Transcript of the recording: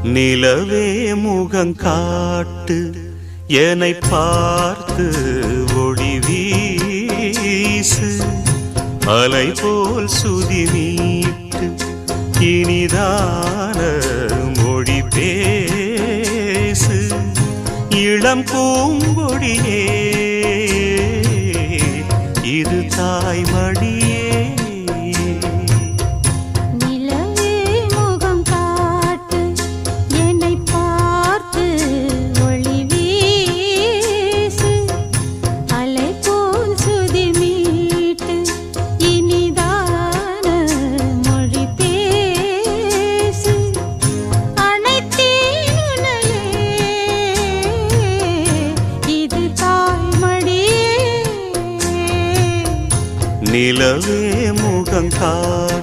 நிலவே முகங்காட்டு என்னை பார்த்து ஒளி வீசு அலை போல் சுதி நீட்டு இனிதான மொழி பேசு இளம் பூங்கொடியே இது தாய்மடியே நிலவே முகங்காட்டு